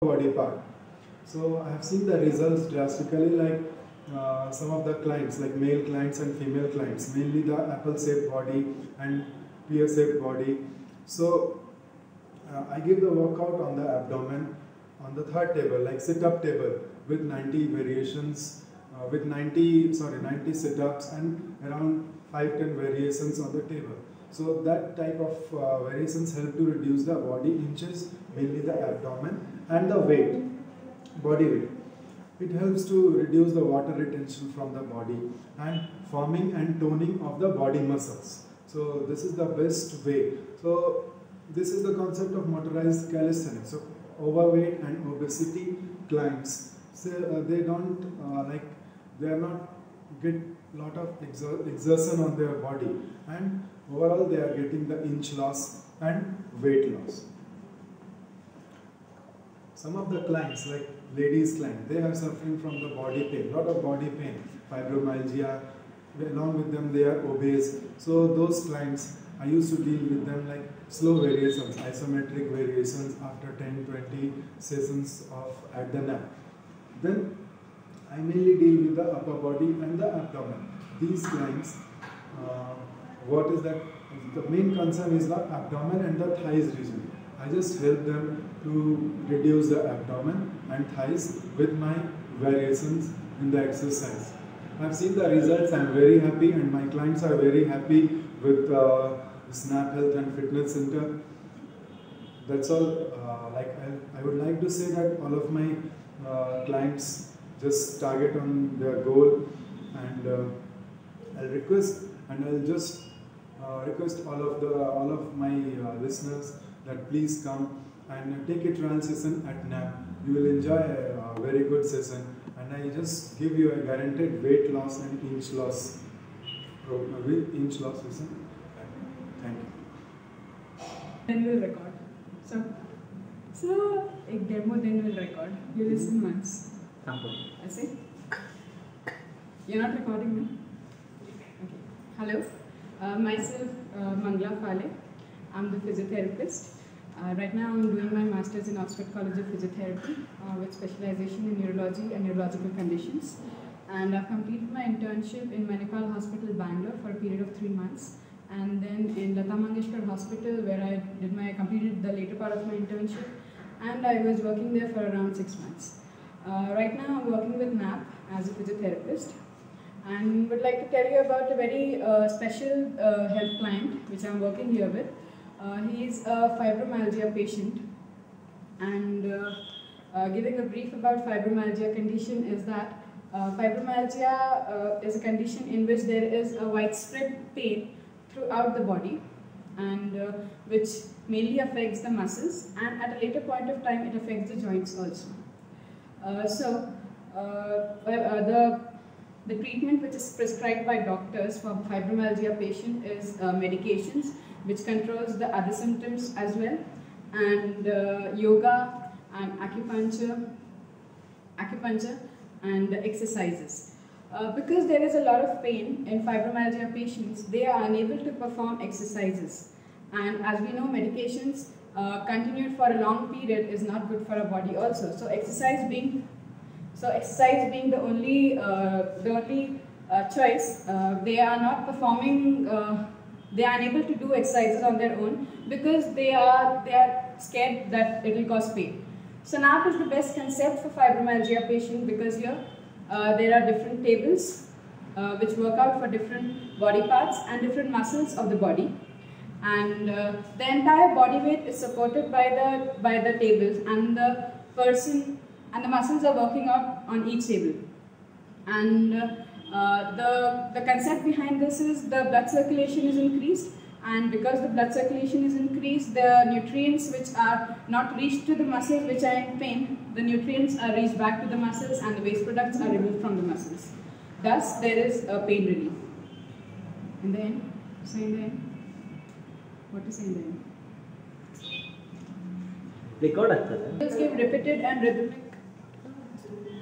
body part. So I have seen the results drastically, like some of the clients, like male clients and female clients, mainly the apple-shaped body and pear-shaped body. So I give the workout on the abdomen on the third table, like sit-up table with 90 variations, with 90 sit-ups and around 5-10 variations on the table. So that type of variations help to reduce the body inches, mainly the abdomen, and the weight, body weight. It helps to reduce the water retention from the body and forming and toning of the body muscles. So this is the best way. So this is the concept of motorized calisthenics. So overweight and obesity clients, so they don't they are not get lot of exertion on their body, and overall they are getting the inch loss and weight loss. Some of the clients, like ladies client, they are suffering from the body pain, lot of body pain, fibromyalgia. Along with them they are obese. So those clients, I used to deal with them like slow variations, isometric variations after 10-20 sessions of at the nap. Then I mainly deal with the upper body and the abdomen. These clients, what is that? The main concern is the abdomen and the thighs region. I just help them to reduce the abdomen and thighs with my variations in the exercise. I've seen the results, I'm very happy, and my clients are very happy with Snap Health and Fitness Center. That's all. I would like to say that all of my clients just target on their goal, and I'll just request all of my listeners that please come and take a trial session at NAP. You will enjoy a very good session, and I just give you a guaranteed weight loss and inch loss session. Thank you. Then we'll record. So a demo, then we'll record. You listen once. I see. You're not recording now? Okay. Hello. Myself, Mangla Phale. I'm the physiotherapist. Right now I'm doing my Masters in Oxford College of Physiotherapy with specialization in neurology and neurological conditions. And I've completed my internship in Manipal Hospital, Bangalore for a period of 3 months. And then in Lata Mangeshkar Hospital, where I completed the later part of my internship. And I was working there for around 6 months. Right now I'm working with NAP as a physiotherapist. And would like to tell you about a very special health client which I'm working here with. He is a fibromyalgia patient, and giving a brief about fibromyalgia condition is that fibromyalgia is a condition in which there is a widespread pain throughout the body, and which mainly affects the muscles, and at a later point of time it affects the joints also. The treatment which is prescribed by doctors for fibromyalgia patient is medications, which controls the other symptoms as well, and yoga and acupuncture and exercises. Because there is a lot of pain in fibromyalgia patients, they are unable to perform exercises. And as we know, medications continued for a long period is not good for our body also. So exercise being the only choice, they are not performing. They are unable to do exercises on their own because they are scared that it will cause pain. So NAP is the best concept for fibromyalgia patient because here there are different tables which work out for different body parts and different muscles of the body, and the entire body weight is supported by the tables, and the muscles are working out on each table. And the concept behind this is the blood circulation is increased, and because the blood circulation is increased, the nutrients which are not reached to the muscles which are in pain, the nutrients are reached back to the muscles, and the waste products are removed from the muscles. Thus, there is a pain relief. In the end, say in the end. What to say in the end? Record tables give repeated and rhythmic.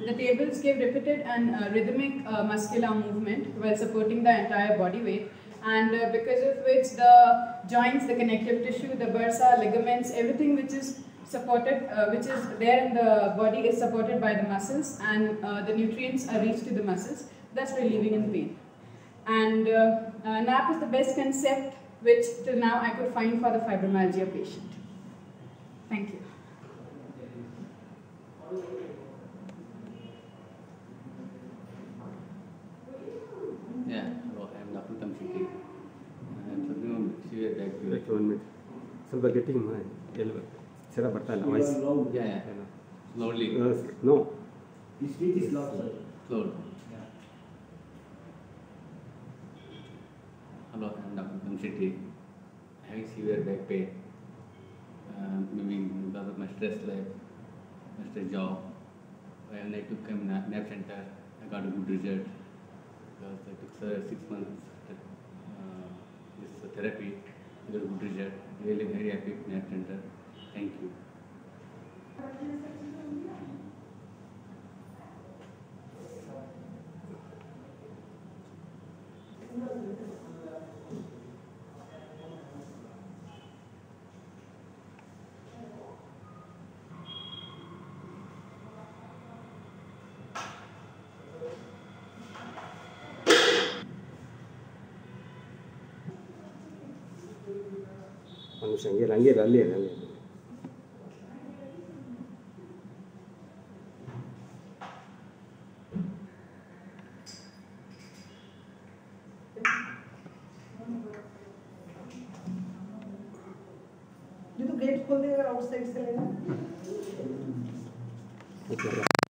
The tables give repeated and rhythmic muscular movement while supporting the entire body weight, and because of which the joints, the connective tissue, the bursa, ligaments, everything which is supported, which is there in the body, is supported by the muscles, and the nutrients are reached to the muscles, thus relieving in pain. And nap is the best concept which till now I could find for the fibromyalgia patient. Thank you. Yeah, hello, I am Dr. Tamshiki. I am suffering from severe back pain. Like 1 minute. ಸ್ವಲ್ಪ ಗಟ್ಟಿ ಮಾಡಿ ಸರ ಬರ್ತಾ ಇಲ್ಲ voice. Yeah. Slowly. No. The speech is loud, sir. Slowly. Hello, I am Dr. Tamshiki. Having severe back pain. Maybe because of my stress life, my stress job. When I took nap center, I got a good result. Because I took 6 months this therapy, I got a good result. Really very happy with nap center. Thank you. ಒಂದು ನಿಮಿಷ ಹಂಗೆ ಅಲ್ಲಿ ये तो gate खोल देगा outside से लेना।